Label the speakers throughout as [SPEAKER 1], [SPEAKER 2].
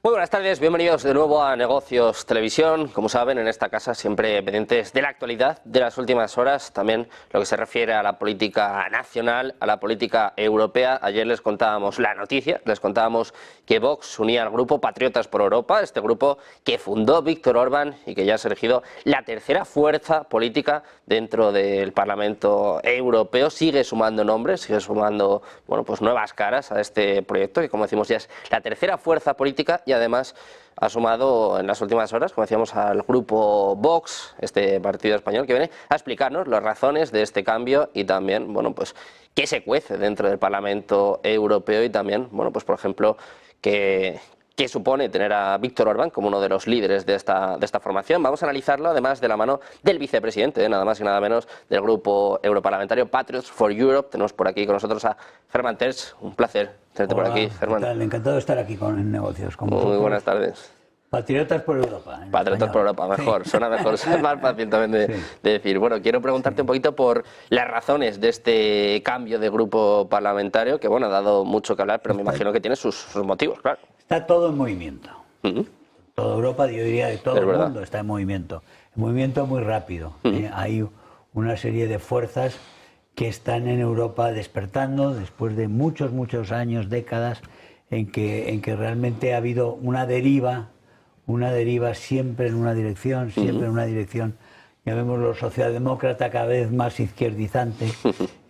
[SPEAKER 1] Muy buenas tardes, bienvenidos de nuevo a Negocios Televisión. Como saben, en esta casa siempre pendientes de la actualidad de las últimas horas, también lo que se refiere a la política nacional, a la política europea. Ayer les contábamos la noticia, les contábamos que Vox unía al grupo Patriotas por Europa, este grupo que fundó Víctor Orbán y que ya se ha elegido la tercera fuerza política dentro del Parlamento Europeo. Sigue sumando nombres, sigue sumando nuevas caras a este proyecto, que como decimos ya es la tercera fuerza política y además ha sumado en las últimas horas, como decíamos, al grupo Vox, este partido español, que viene a explicarnos las razones de este cambio y también, qué se cuece dentro del Parlamento Europeo y también, por ejemplo, qué supone tener a Víctor Orbán como uno de los líderes de esta formación. Vamos a analizarlo además de la mano del vicepresidente, nada más y nada menos, del grupo europarlamentario Patriots for Europe. Tenemos por aquí con nosotros a Herman Tertsch. Un placer tenerte por aquí, Herman.
[SPEAKER 2] Encantado de estar aquí en Negocios.
[SPEAKER 1] Muy buenas tardes.
[SPEAKER 2] Patriotas por Europa.
[SPEAKER 1] Patriotas por Europa, mejor, sí. Suena mejor, es más fácil también de decir. Bueno, quiero preguntarte un poquito por las razones de este cambio de grupo parlamentario, que ha dado mucho que hablar, pero me imagino que tiene sus motivos, claro.
[SPEAKER 2] Está todo en movimiento. Toda Europa, yo diría que todo el mundo está en movimiento muy rápido. Hay una serie de fuerzas que están en Europa despertando después de muchos años, décadas, en que realmente ha habido una deriva siempre en una dirección, llamémoslo socialdemócrata, cada vez más izquierdizante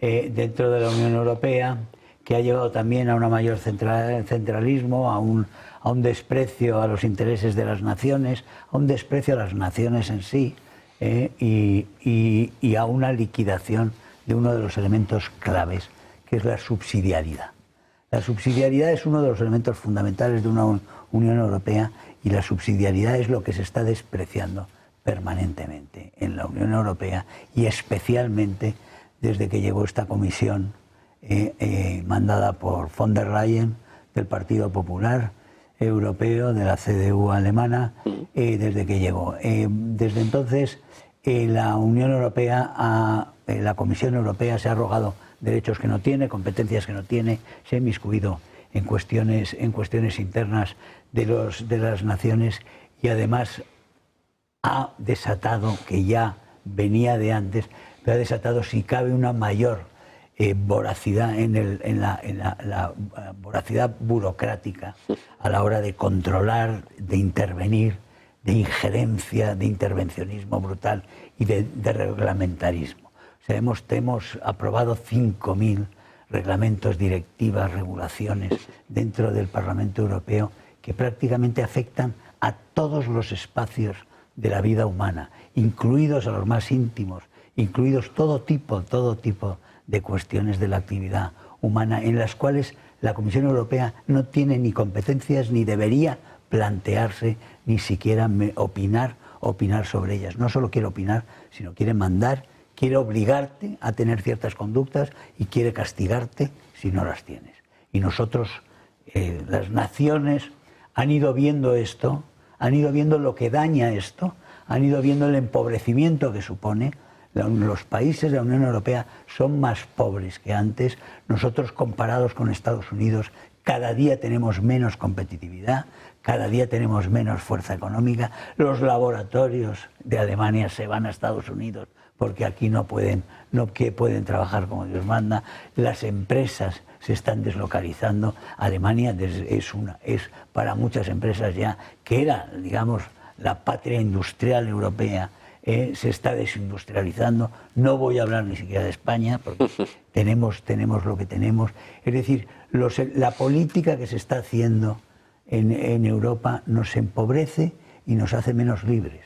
[SPEAKER 2] dentro de la Unión Europea, que ha llevado también a un mayor centralismo, a un desprecio a los intereses de las naciones, a un desprecio a las naciones en sí, y a una liquidación de uno de los elementos claves, que es la subsidiariedad. La subsidiariedad es uno de los elementos fundamentales de una Unión Europea, y la subsidiariedad es lo que se está despreciando permanentemente en la Unión Europea, y especialmente desde que llegó esta comisión mandada por von der Leyen, del Partido Popular Europeo, de la CDU alemana, desde que llegó. Desde entonces, la Unión Europea, la Comisión Europea se ha arrogado derechos que no tiene, competencias que no tiene, se ha inmiscuido en cuestiones internas de las naciones, y además ha desatado, que ya venía de antes, pero ha desatado, si cabe, una mayor voracidad en la voracidad burocrática a la hora de controlar, de intervenir, de injerencia, de intervencionismo brutal y de reglamentarismo. O sea, hemos aprobado 5.000 reglamentos, directivas, regulaciones dentro del Parlamento Europeo que prácticamente afectan a todos los espacios de la vida humana, incluidos a los más íntimos, incluidos todo tipo de cuestiones de la actividad humana, en las cuales la Comisión Europea no tiene ni competencias ni debería plantearse ni siquiera opinar sobre ellas. No solo quiere opinar, sino quiere mandar, quiere obligarte a tener ciertas conductas y quiere castigarte si no las tienes. Y nosotros, las naciones, han ido viendo esto, han ido viendo lo que daña esto, han ido viendo el empobrecimiento que supone. Los países de la Unión Europea son más pobres que antes. Nosotros, comparados con Estados Unidos, cada día tenemos menos competitividad, cada día tenemos menos fuerza económica. Los laboratorios de Alemania se van a Estados Unidos porque aquí no pueden trabajar como Dios manda. Las empresas se están deslocalizando. Alemania es para muchas empresas ya, que era, digamos, la patria industrial europea, se está desindustrializando. No voy a hablar ni siquiera de España, porque tenemos lo que tenemos. Es decir, la política que se está haciendo en Europa nos empobrece y nos hace menos libres.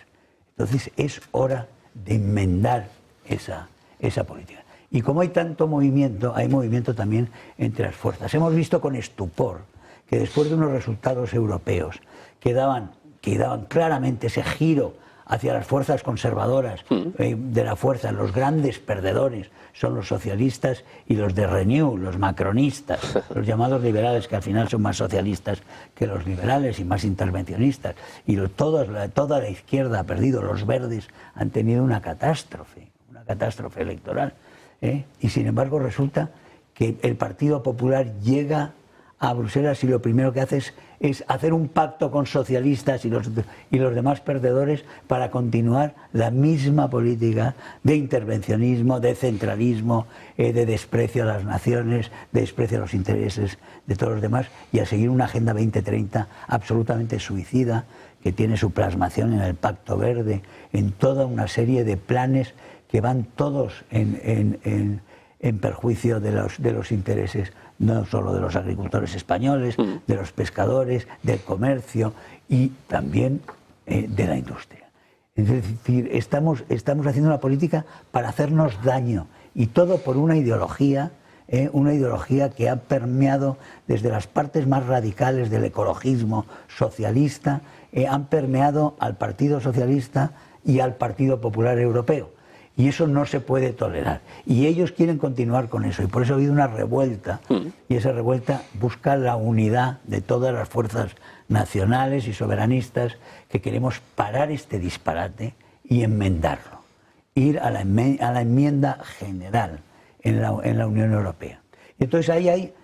[SPEAKER 2] Entonces es hora de enmendar esa política. Y como hay tanto movimiento, hay movimiento también entre las fuerzas. Hemos visto con estupor que después de unos resultados europeos que daban claramente ese giro hacia las fuerzas conservadoras de la fuerza, los grandes perdedores son los socialistas y los de Renew, los macronistas, los llamados liberales, que al final son más socialistas que los liberales y más intervencionistas, y toda la izquierda ha perdido. Los verdes han tenido una catástrofe electoral, y sin embargo resulta que el Partido Popular llega a Bruselas y lo primero que hace es hacer un pacto con socialistas y los demás perdedores para continuar la misma política de intervencionismo, de centralismo, de desprecio a las naciones, de desprecio a los intereses de todos los demás, y a seguir una Agenda 2030 absolutamente suicida, que tiene su plasmación en el Pacto Verde, en toda una serie de planes que van todos en perjuicio de los intereses, no solo de los agricultores españoles, de los pescadores, del comercio y también de la industria. Es decir, estamos haciendo una política para hacernos daño, y todo por una ideología que ha permeado desde las partes más radicales del ecologismo socialista, han permeado al Partido Socialista y al Partido Popular Europeo. Y eso no se puede tolerar. Y ellos quieren continuar con eso. Y por eso ha habido una revuelta. Y esa revuelta busca la unidad de todas las fuerzas nacionales y soberanistas que queremos parar este disparate y enmendarlo. Ir a la enmienda general en la Unión Europea. Y entonces ahí hay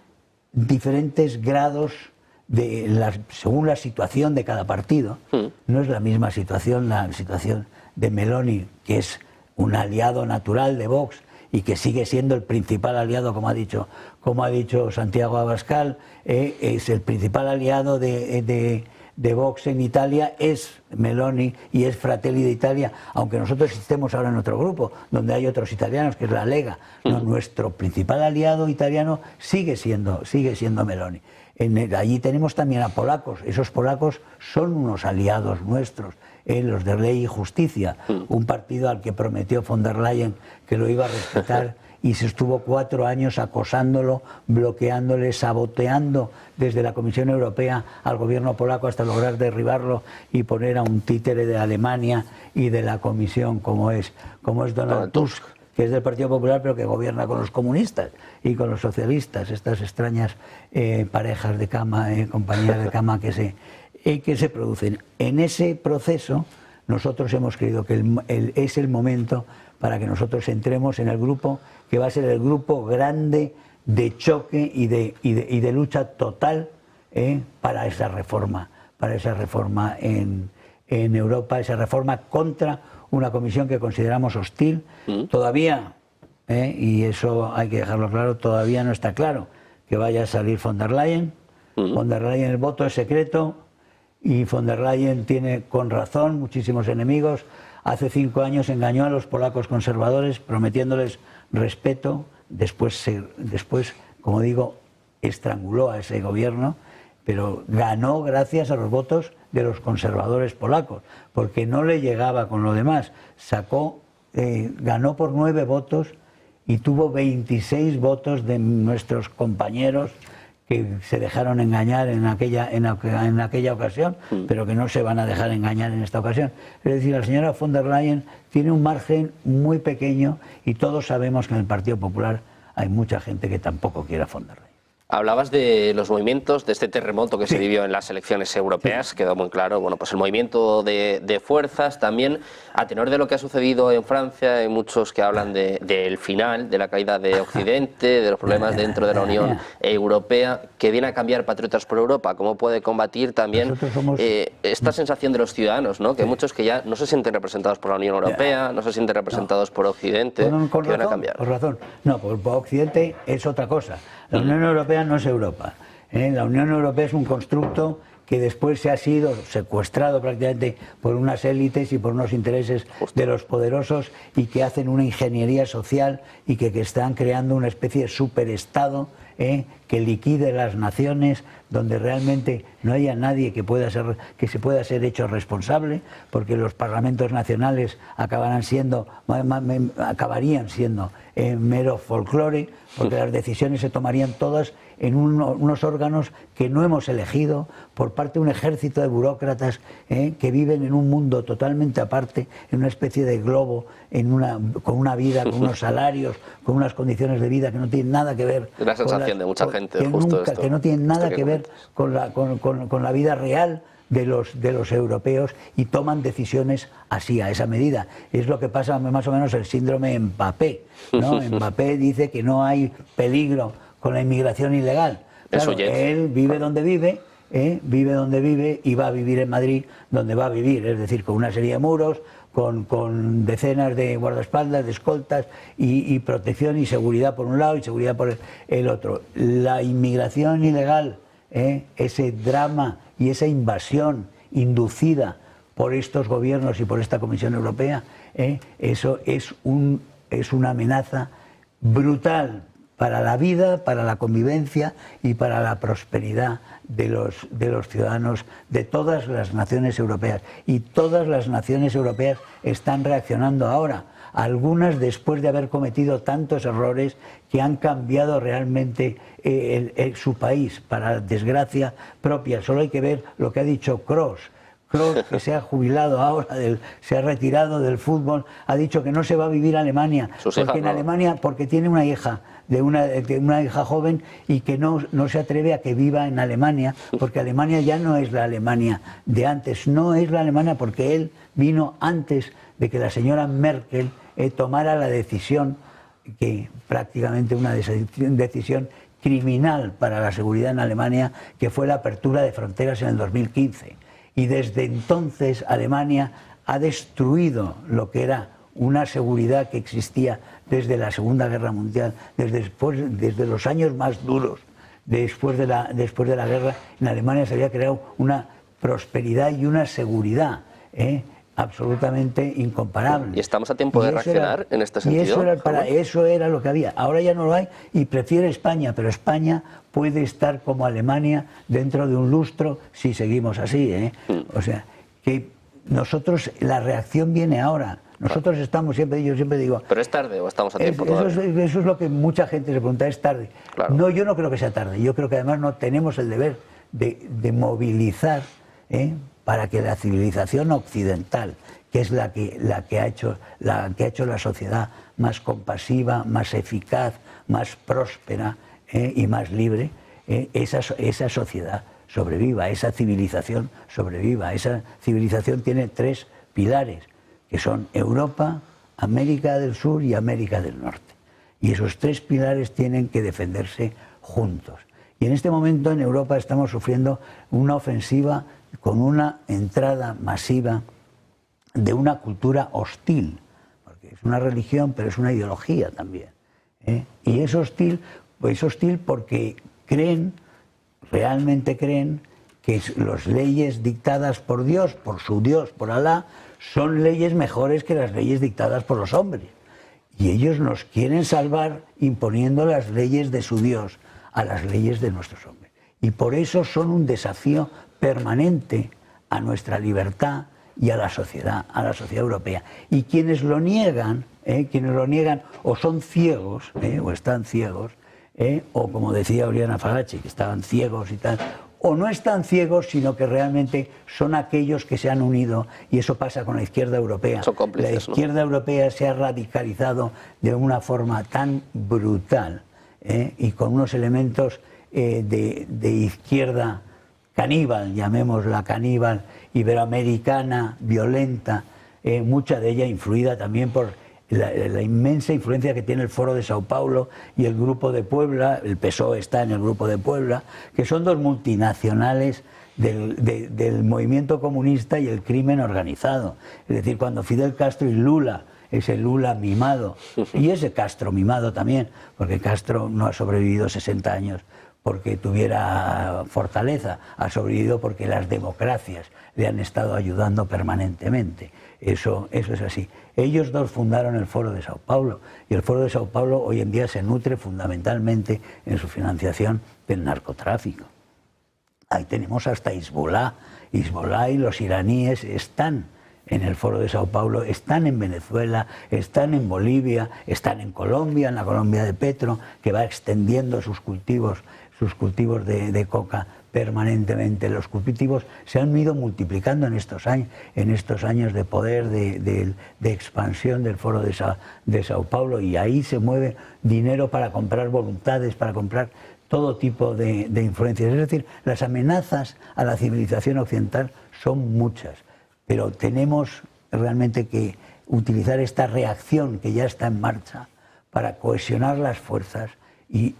[SPEAKER 2] diferentes grados según la situación de cada partido. No es la misma situación, la situación de Meloni, que es un aliado natural de Vox y que sigue siendo el principal aliado, como ha dicho Santiago Abascal, es el principal aliado de Vox en Italia, es Meloni y es Fratelli d'Italia, aunque nosotros estemos ahora en otro grupo, donde hay otros italianos, que es la Lega. No, nuestro principal aliado italiano sigue siendo Meloni. Allí tenemos también a polacos. Esos polacos son unos aliados nuestros, los de Ley y Justicia, un partido al que prometió von der Leyen que lo iba a respetar y se estuvo 4 años acosándolo, bloqueándole, saboteando desde la Comisión Europea al gobierno polaco hasta lograr derribarlo y poner a un títere de Alemania y de la Comisión como es Donald Tusk, que es del Partido Popular pero que gobierna con los comunistas y con los socialistas, estas extrañas parejas de cama, compañías de cama que se producen. En ese proceso nosotros hemos creído que es el momento para que nosotros entremos en el grupo que va a ser el grupo grande de choque y de lucha total para esa reforma en Europa, esa reforma contra una comisión que consideramos hostil. Todavía, y eso hay que dejarlo claro, todavía no está claro que vaya a salir von der Leyen. Von der Leyen, el voto es secreto, y von der Leyen tiene con razón muchísimos enemigos. Hace 5 años engañó a los polacos conservadores prometiéndoles respeto, después, como digo, estranguló a ese gobierno, pero ganó gracias a los votos de los conservadores polacos, porque no le llegaba con lo demás. Ganó por 9 votos y tuvo 26 votos de nuestros compañeros que se dejaron engañar en aquella ocasión, pero que no se van a dejar engañar en esta ocasión. Es decir, la señora von der Leyen tiene un margen muy pequeño y todos sabemos que en el Partido Popular hay mucha gente que tampoco quiere a von der Leyen.
[SPEAKER 1] Hablabas de los movimientos, de este terremoto que se vivió en las elecciones europeas, quedó muy claro, bueno, pues el movimiento de fuerzas, también a tenor de lo que ha sucedido en Francia, hay muchos que hablan del final, de la caída de Occidente, de los problemas dentro de la Unión Europea, que viene a cambiar Patriotas por Europa. ¿Cómo puede combatir también esta sensación de los ciudadanos, ¿no? Que muchos que ya no se sienten representados por la Unión Europea, no se sienten representados por Occidente, que van a cambiar?
[SPEAKER 2] Por razón. No, por Occidente es otra cosa. La Unión Europea no es Europa. La Unión Europea es un constructo que después se ha sido secuestrado prácticamente por unas élites y por unos intereses de los poderosos, y que hacen una ingeniería social y que están creando una especie de superestado que liquide las naciones, donde realmente no haya nadie que se pueda ser hecho responsable, porque los parlamentos nacionales acabarían siendo mero folclore, porque las decisiones se tomarían todas en unos órganos que no hemos elegido por parte de un ejército de burócratas que viven en un mundo totalmente aparte, en una especie de globo, con una vida, con unos salarios, con unas condiciones de vida que no tienen nada que ver.
[SPEAKER 1] Es la sensación de mucha gente,
[SPEAKER 2] que no tienen nada que ver con la vida real de los europeos, y toman decisiones así, a esa medida. Es lo que pasa más o menos el síndrome Mbappé, ¿no? Mbappé dice que no hay peligro con la inmigración ilegal, Claro, él vive donde vive, vive donde vive y va a vivir en Madrid donde va a vivir, es decir, con una serie de muros, con decenas de guardaespaldas, de escoltas y protección y seguridad por un lado y seguridad por el otro. La inmigración ilegal, ese drama y esa invasión inducida por estos gobiernos y por esta Comisión Europea, eso es una amenaza brutal para la vida, para la convivencia y para la prosperidad de los ciudadanos de todas las naciones europeas. Y todas las naciones europeas están reaccionando ahora, algunas después de haber cometido tantos errores que han cambiado realmente su país, para desgracia propia. Solo hay que ver lo que ha dicho Kroos, que se ha jubilado ahora, se ha retirado del fútbol, ha dicho que no se va a vivir a Alemania, porque en Alemania, porque tiene una hija, de una hija joven, y que no se atreve a que viva en Alemania, porque Alemania ya no es la Alemania de antes, no es la Alemania porque él vino antes de que la señora Merkel tomara la decisión, que prácticamente una decisión criminal para la seguridad en Alemania, que fue la apertura de fronteras en el 2015. Y desde entonces Alemania ha destruido lo que era una seguridad que existía desde la Segunda Guerra Mundial, desde los años más duros, después de la guerra. En Alemania se había creado una prosperidad y una seguridad absolutamente incomparable.
[SPEAKER 1] ¿Y estamos a tiempo de reaccionar en este sentido?
[SPEAKER 2] Y eso era lo que había. Ahora ya no lo hay y prefiere España, pero España puede estar como Alemania dentro de un lustro si seguimos así. O sea, que nosotros, la reacción viene ahora. Nosotros estamos siempre, yo siempre digo...
[SPEAKER 1] ¿Pero es tarde o estamos a tiempo?
[SPEAKER 2] Eso es lo que mucha gente se pregunta, ¿es tarde?
[SPEAKER 1] Claro.
[SPEAKER 2] No, yo no creo que sea tarde. Yo creo que además no tenemos el deber de movilizar para que la civilización occidental, que es la que ha hecho la sociedad más compasiva, más eficaz, más próspera y más libre, esa sociedad sobreviva, esa civilización sobreviva. Esa civilización tiene 3 pilares, que son Europa, América del Sur y América del Norte. Y esos 3 pilares tienen que defenderse juntos. Y en este momento en Europa estamos sufriendo una ofensiva con una entrada masiva de una cultura hostil, porque es una religión, pero es una ideología también. Y es hostil porque realmente creen que las leyes dictadas por Dios, por su Dios, por Alá, son leyes mejores que las leyes dictadas por los hombres. Y ellos nos quieren salvar imponiendo las leyes de su Dios a las leyes de nuestros hombres. Y por eso son un desafío permanente a nuestra libertad y a la sociedad europea. Y quienes lo niegan o son ciegos, o están ciegos, o como decía Oriana Falachi, que estaban ciegos y tal, o no están ciegos, sino que realmente son aquellos que se han unido, y eso pasa con la izquierda europea.
[SPEAKER 1] Son cómplices,
[SPEAKER 2] la izquierda europea se ha radicalizado de una forma tan brutal, y con unos elementos de izquierda caníbal, llamémosla caníbal, iberoamericana, violenta, mucha de ella influida también por la inmensa influencia que tiene el Foro de Sao Paulo y el Grupo de Puebla. El PSOE está en el Grupo de Puebla, que son 2 multinacionales del movimiento comunista y el crimen organizado. Es decir, cuando Fidel Castro y Lula, ese Lula mimado, y ese Castro mimado también, porque Castro no ha sobrevivido 60 años porque tuviera fortaleza, ha sobrevivido porque las democracias le han estado ayudando permanentemente. Eso es así. Ellos 2 fundaron el Foro de Sao Paulo, y el Foro de Sao Paulo hoy en día se nutre fundamentalmente en su financiación del narcotráfico. Ahí tenemos hasta Hezbollah y los iraníes están en el Foro de Sao Paulo, están en Venezuela, están en Bolivia, están en Colombia, en la Colombia de Petro, que va extendiendo sus cultivos de coca permanentemente. Los cultivos se han ido multiplicando en estos años de poder, de expansión del Foro de Sao Paulo, y ahí se mueve dinero para comprar voluntades, para comprar todo tipo de influencias. Es decir, las amenazas a la civilización occidental son muchas, pero tenemos realmente que utilizar esta reacción que ya está en marcha para cohesionar las fuerzas y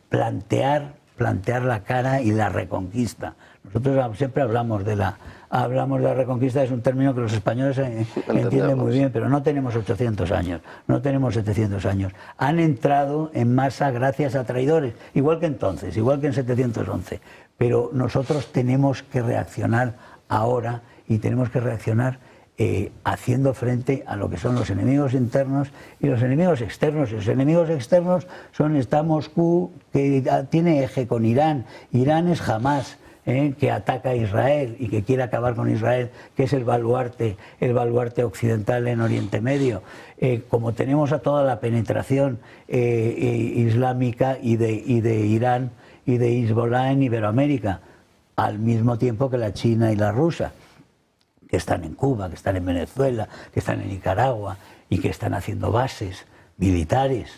[SPEAKER 2] plantear plantear la cara y la reconquista. Nosotros siempre hablamos de la reconquista, es un término que los españoles entienden muy bien, pero no tenemos 800 años, no tenemos 700 años. Han entrado en masa gracias a traidores, igual que entonces, igual que en 711. Pero nosotros tenemos que reaccionar ahora y tenemos que reaccionar haciendo frente a lo que son los enemigos internos y los enemigos externos. Y los enemigos externos está Moscú, que tiene eje con Irán. Irán es Hamás, que ataca a Israel y que quiere acabar con Israel, que es el baluarte occidental en Oriente Medio. Como tenemos a toda la penetración islámica y de Irán y de Hezbollah en Iberoamérica, al mismo tiempo que la China y la Rusia, que están en Cuba, que están en Venezuela, que están en Nicaragua y que están haciendo bases militares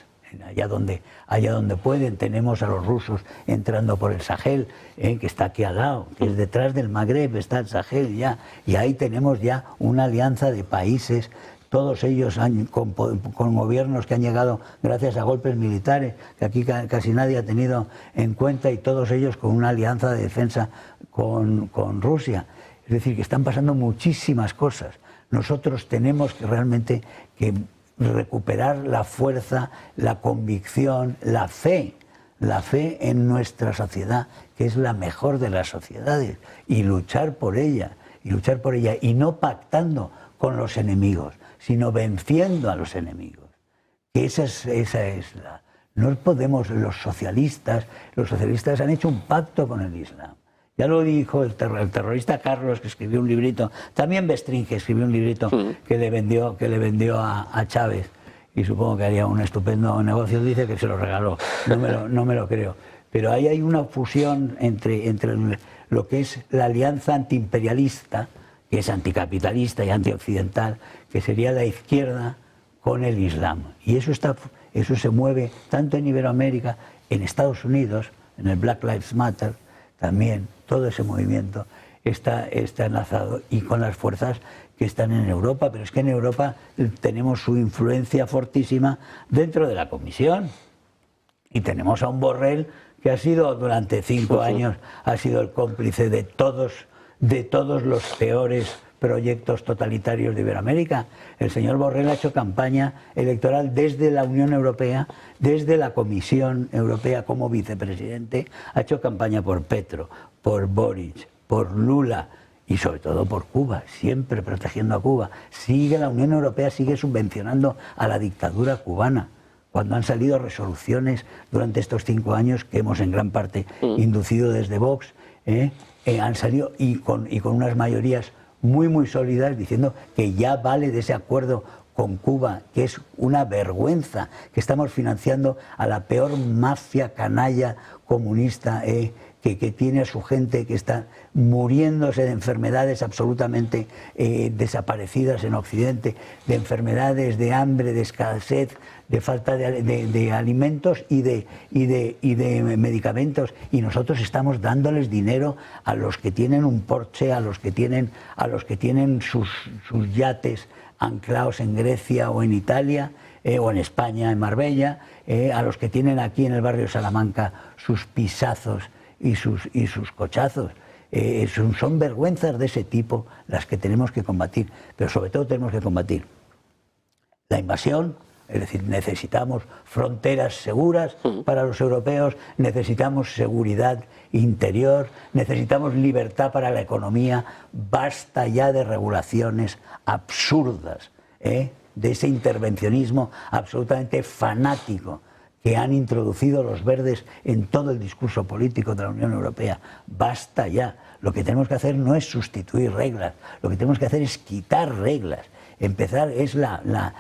[SPEAKER 2] allá donde pueden. Tenemos a los rusos entrando por el Sahel, que está aquí al lado, que es detrás del Magreb, está el Sahel ya, y ahí tenemos ya una alianza de países, todos ellos con gobiernos que han llegado gracias a golpes militares, que aquí casi nadie ha tenido en cuenta, y todos ellos con una alianza de defensa con Rusia. Es decir, que están pasando muchísimas cosas. Nosotros tenemos que realmente recuperar la fuerza, la convicción, la fe en nuestra sociedad, que es la mejor de las sociedades, y luchar por ella, y no pactando con los enemigos, sino venciendo a los enemigos. Que esa es la... No podemos, los socialistas han hecho un pacto con el Islam. Ya lo dijo el terrorista Carlos, que escribió un librito, también Bestrin, que escribió un librito que le vendió a Chávez, y supongo que haría un estupendo negocio. Dice que se lo regaló, no me lo creo. Pero ahí hay una fusión entre lo que es la alianza antiimperialista, que es anticapitalista y antioccidental, que sería la izquierda, con el Islam. Y eso se mueve tanto en Iberoamérica, en Estados Unidos, en el Black Lives Matter, también todo ese movimiento está enlazado, y con las fuerzas que están en Europa. Pero es que en Europa tenemos su influencia fortísima dentro de la Comisión, y tenemos a un Borrell que ha sido durante 5 años ha sido el cómplice de todos los peores proyectos totalitarios de Iberoamérica. El señor Borrell ha hecho campaña electoral desde la Unión Europea, desde la Comisión Europea como vicepresidente, ha hecho campaña por Petro, por Boric, por Lula y sobre todo por Cuba, siempre protegiendo a Cuba. La Unión Europea sigue subvencionando a la dictadura cubana, cuando han salido resoluciones durante estos 5 años que hemos en gran parte inducido desde Vox, han salido y con unas mayorías muy sólidas, diciendo que ya vale de ese acuerdo con Cuba, que es una vergüenza, que estamos financiando a la peor mafia canalla comunista, que tiene a su gente que está muriéndose de enfermedades absolutamente desaparecidas en Occidente, de enfermedades, de hambre, de escasez, de falta de alimentos y de medicamentos, y nosotros estamos dándoles dinero a los que tienen un Porsche, a los que tienen sus yates anclados en Grecia o en Italia, o en España, en Marbella, a los que tienen aquí en el barrio Salamanca sus pisazos y sus cochazos. Son vergüenzas de ese tipo las que tenemos que combatir, pero sobre todo tenemos que combatir la invasión. Es decir, necesitamos fronteras seguras para los europeos, necesitamos seguridad interior, necesitamos libertad para la economía. Basta ya de regulaciones absurdas, de ese intervencionismo absolutamente fanático que han introducido los verdes en todo el discurso político de la Unión Europea. Basta ya. Lo que tenemos que hacer no es sustituir reglas, lo que tenemos que hacer es quitar reglas. Empezar es la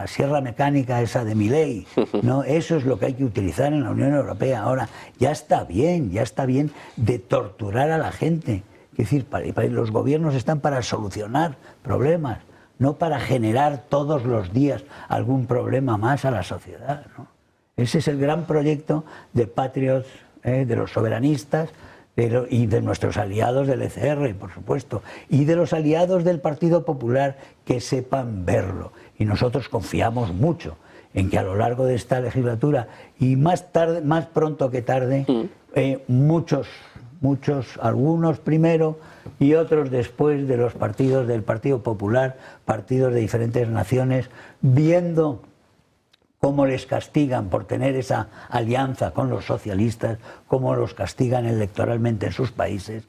[SPEAKER 2] sierra mecánica esa de Milei, ¿no? Eso es lo que hay que utilizar en la Unión Europea ahora. Ya está bien de torturar a la gente. Es decir, los gobiernos están para solucionar problemas, no para generar todos los días algún problema más a la sociedad, ¿no? Ese es el gran proyecto de Patriots, de los soberanistas, y de nuestros aliados del ECR, por supuesto, y de los aliados del Partido Popular, que sepan verlo. Y nosotros confiamos mucho en que a lo largo de esta legislatura y más tarde, más pronto que tarde, algunos primero y otros después de los partidos del Partido Popular, partidos de diferentes naciones, viendo cómo les castigan por tener esa alianza con los socialistas, cómo los castigan electoralmente en sus países,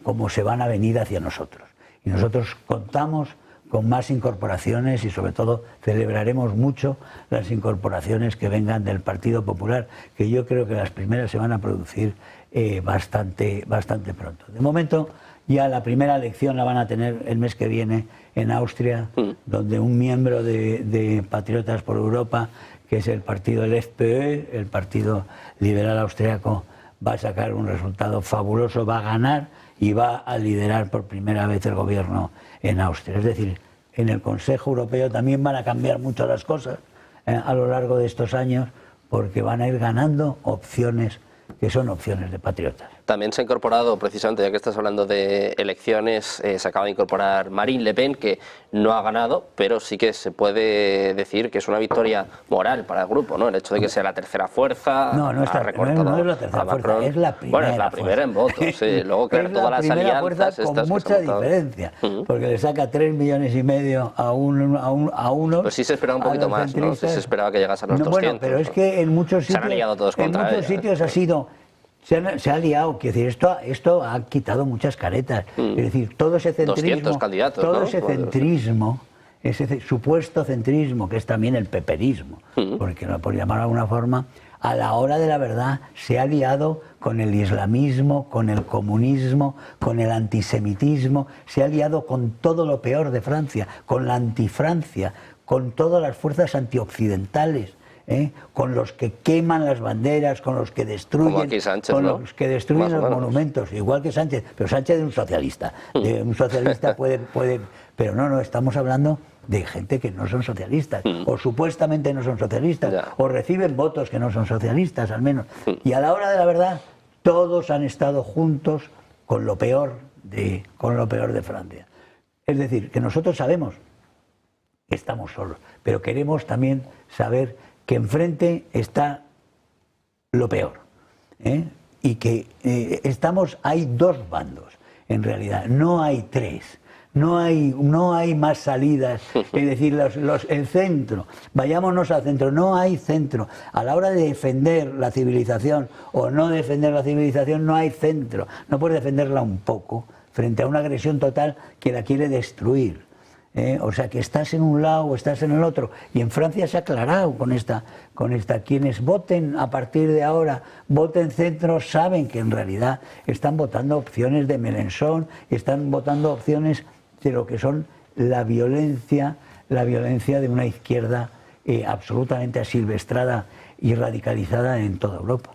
[SPEAKER 2] cómo se van a venir hacia nosotros. Y nosotros contamos con más incorporaciones y sobre todo celebraremos mucho las incorporaciones que vengan del Partido Popular, que yo creo que las primeras se van a producir bastante pronto. De momento ya la primera elección la van a tener el mes que viene en Austria, donde un miembro de Patriotas por Europa, que es el partido del FPÖ, el Partido Liberal Austriaco, va a sacar un resultado fabuloso, va a ganar y va a liderar por primera vez el gobierno en Austria. Es decir, en el Consejo Europeo también van a cambiar mucho las cosas a lo largo de estos años, porque van a ir ganando opciones que son opciones de patriotas.
[SPEAKER 1] También se ha incorporado, precisamente, ya que estás hablando de elecciones, se acaba de incorporar Marine Le Pen, que no ha ganado, pero sí que se puede decir que es una victoria moral para el grupo, ¿no? El hecho de que sea la tercera fuerza.
[SPEAKER 2] No es la tercera fuerza, es la primera.
[SPEAKER 1] Bueno, es la primera en votos, sí. Luego, claro, todas las alianzas
[SPEAKER 2] con mucha diferencia, porque le saca 3,5 millones a unos.
[SPEAKER 1] Pues sí se esperaba un poquito más, ¿no? Sí se esperaba que llegase a los 200.
[SPEAKER 2] Bueno, pero es que en muchos sitios,
[SPEAKER 1] se han aliado todos contra ella,
[SPEAKER 2] sitios ha sido. Se ha liado, quiero decir, esto ha quitado muchas caretas. Es decir, todo ese centrismo,
[SPEAKER 1] 200 candidatos,
[SPEAKER 2] todo
[SPEAKER 1] ¿no?
[SPEAKER 2] ese centrismo, ese supuesto centrismo, que es también el peperismo, porque por llamarlo de alguna forma, a la hora de la verdad se ha liado con el islamismo, con el comunismo, con el antisemitismo, se ha liado con todo lo peor de Francia, con la antifrancia, con todas las fuerzas antioccidentales. Con los que queman las banderas, con los que destruyen,
[SPEAKER 1] Sánchez,
[SPEAKER 2] con
[SPEAKER 1] ¿no?
[SPEAKER 2] los que destruyen los monumentos, igual que Sánchez, pero Sánchez es un socialista. Un socialista puede, pero no, estamos hablando de gente que no son socialistas, o supuestamente no son socialistas, o reciben votos que no son socialistas, al menos. Y a la hora de la verdad, todos han estado juntos con lo peor de Francia. Es decir, que nosotros sabemos que estamos solos, pero queremos también saber que enfrente está lo peor, y que hay dos bandos, en realidad, no hay tres, no hay más salidas, es decir, el centro, vayámonos al centro, no hay centro. A la hora de defender la civilización o no defender la civilización, no hay centro, no puedes defenderla un poco frente a una agresión total que la quiere destruir. O sea, que estás en un lado o estás en el otro. Y en Francia se ha aclarado con esta. Quienes voten a partir de ahora, voten centro, saben que en realidad están votando opciones de Mélenchon, están votando opciones de lo que son la violencia de una izquierda absolutamente asilvestrada y radicalizada en toda Europa.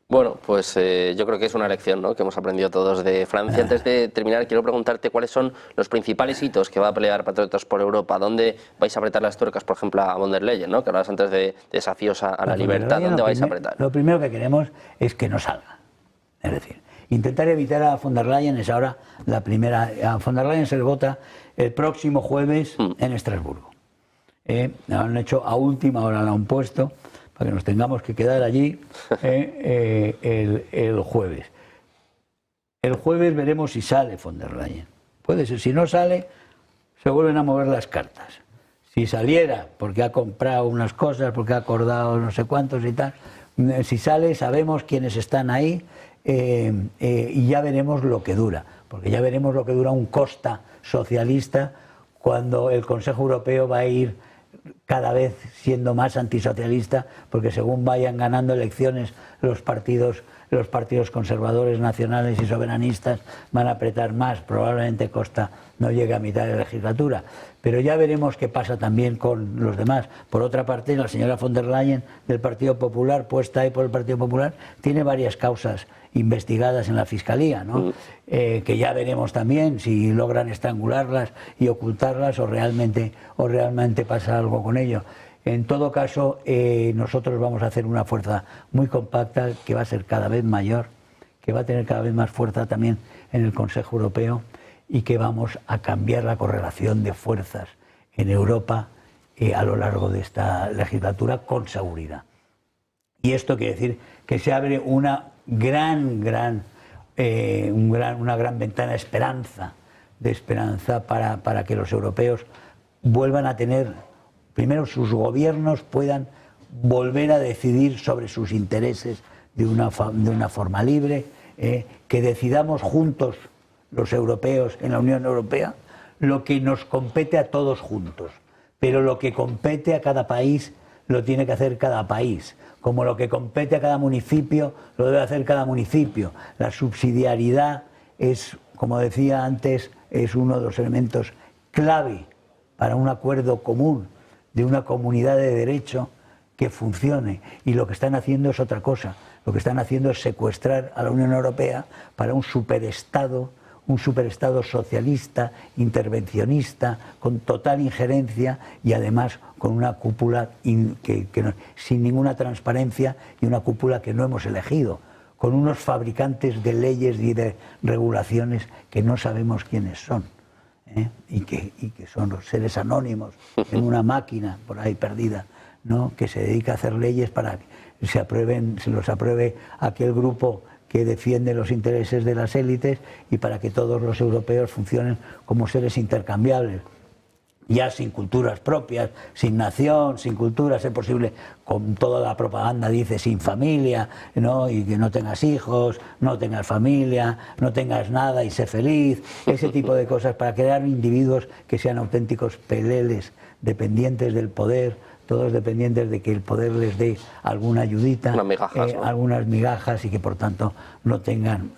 [SPEAKER 1] Bueno, pues yo creo que es una lección, ¿no?, que hemos aprendido todos de Francia. Antes de terminar, quiero preguntarte cuáles son los principales hitos que va a pelear Patriotas por Europa. ¿Dónde vais a apretar las tuercas, por ejemplo, a von der Leyen, ¿no?, que hablabas antes de desafíos a la libertad? ¿Dónde vais a apretar?
[SPEAKER 2] Lo primero que queremos es que no salga. Es decir, intentar evitar a von der Leyen es ahora la primera. A von der Leyen se le vota el próximo jueves en Estrasburgo. Lo han hecho a última hora, la han puesto, para que nos tengamos que quedar allí el jueves. El jueves veremos si sale von der Leyen. Puede ser, si no sale, se vuelven a mover las cartas. Si saliera, porque ha comprado unas cosas, porque ha acordado no sé cuántos y tal, si sale, sabemos quiénes están ahí y ya veremos lo que dura. Porque ya veremos lo que dura un Costa socialista cuando el Consejo Europeo va a ir cada vez siendo más antisocialista, porque según vayan ganando elecciones los partidos conservadores, nacionales y soberanistas van a apretar más. Probablemente Costa no llegue a mitad de legislatura, pero ya veremos qué pasa también con los demás. Por otra parte, la señora von der Leyen del Partido Popular, puesta ahí por el Partido Popular, tiene varias causas investigadas en la Fiscalía, ¿no? Que ya veremos también si logran estrangularlas y ocultarlas o realmente pasa algo con ello. En todo caso, nosotros vamos a hacer una fuerza muy compacta que va a ser cada vez mayor, que va a tener cada vez más fuerza también en el Consejo Europeo y que vamos a cambiar la correlación de fuerzas en Europa a lo largo de esta legislatura con seguridad. Y esto quiere decir que se abre una gran ventana de esperanza para que los europeos vuelvan a tener, primero sus gobiernos puedan volver a decidir sobre sus intereses de una forma libre, que decidamos juntos los europeos en la Unión Europea lo que nos compete a todos juntos, pero lo que compete a cada país lo tiene que hacer cada país, como lo que compete a cada municipio lo debe hacer cada municipio. La subsidiariedad es, como decía antes, es uno de los elementos clave para un acuerdo común de una comunidad de derecho que funcione, y lo que están haciendo es otra cosa. Lo que están haciendo es secuestrar a la Unión Europea para un superestado socialista, intervencionista, con total injerencia y además con una cúpula sin ninguna transparencia, y una cúpula que no hemos elegido, con unos fabricantes de leyes y de regulaciones que no sabemos quiénes son, y que son los seres anónimos en una máquina por ahí perdida, ¿no?, que se dedica a hacer leyes para que se los apruebe aquel grupo que defiende los intereses de las élites, y para que todos los europeos funcionen como seres intercambiables, ya sin culturas propias, sin nación, sin cultura, si es posible, con toda la propaganda dice sin familia, ¿no?, y que no tengas hijos, no tengas familia, no tengas nada y sé feliz, ese tipo de cosas, para crear individuos que sean auténticos peleles, dependientes del poder, todos dependientes de que el poder les dé alguna ayudita, algunas migajas, y que por tanto no tengan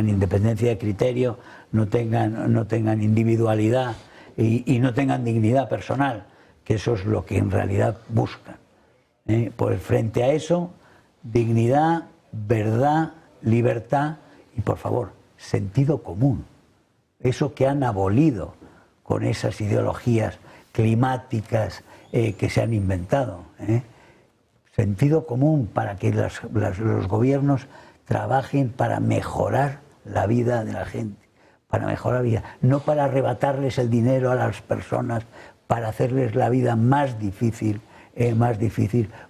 [SPEAKER 2] independencia de criterio, no tengan individualidad y no tengan dignidad personal, que eso es lo que en realidad buscan. Pues frente a eso, dignidad, verdad, libertad y, por favor, sentido común. Eso que han abolido con esas ideologías climáticas que se han inventado. Sentido común para que los gobiernos trabajen para mejorar la vida de la gente, para mejorar la vida, no para arrebatarles el dinero a las personas, para hacerles la vida más difícil,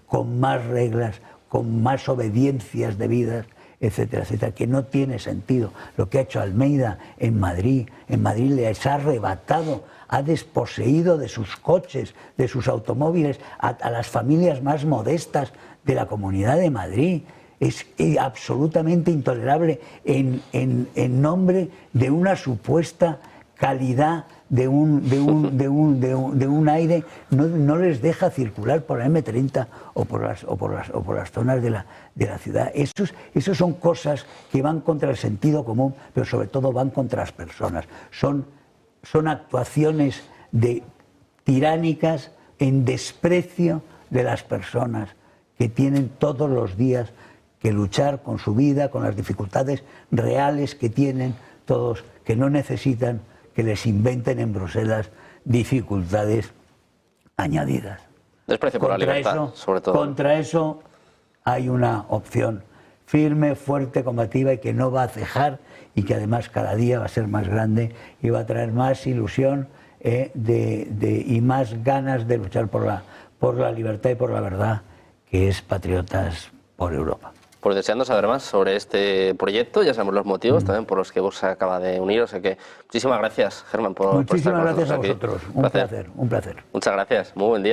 [SPEAKER 2] con más reglas, con más obediencias debidas, etcétera, etcétera, que no tiene sentido. Lo que ha hecho Almeida en Madrid les ha arrebatado, ha desposeído de sus coches, de sus automóviles a las familias más modestas de la Comunidad de Madrid. Es absolutamente intolerable en nombre de una supuesta calidad de un aire. No les deja circular por la M30 o por las zonas de la ciudad. Esos son cosas que van contra el sentido común, pero sobre todo van contra las personas. Son actuaciones tiránicas en desprecio de las personas que tienen todos los días que luchar con su vida, con las dificultades reales que tienen todos, que no necesitan que les inventen en Bruselas dificultades añadidas.
[SPEAKER 1] Desprecio por la libertad, sobre todo.
[SPEAKER 2] Contra eso hay una opción firme, fuerte, combativa, y que no va a cejar, y que además cada día va a ser más grande y va a traer más ilusión y más ganas de luchar por la libertad y por la verdad, que es Patriotas por Europa.
[SPEAKER 1] Pues deseando saber más sobre este proyecto, ya sabemos los motivos también por los que Vox acaba de unir, o sea que muchísimas gracias, Germán, por estar con nosotros aquí.
[SPEAKER 2] Muchísimas gracias a vosotros, un placer.
[SPEAKER 1] Muchas gracias, muy buen día.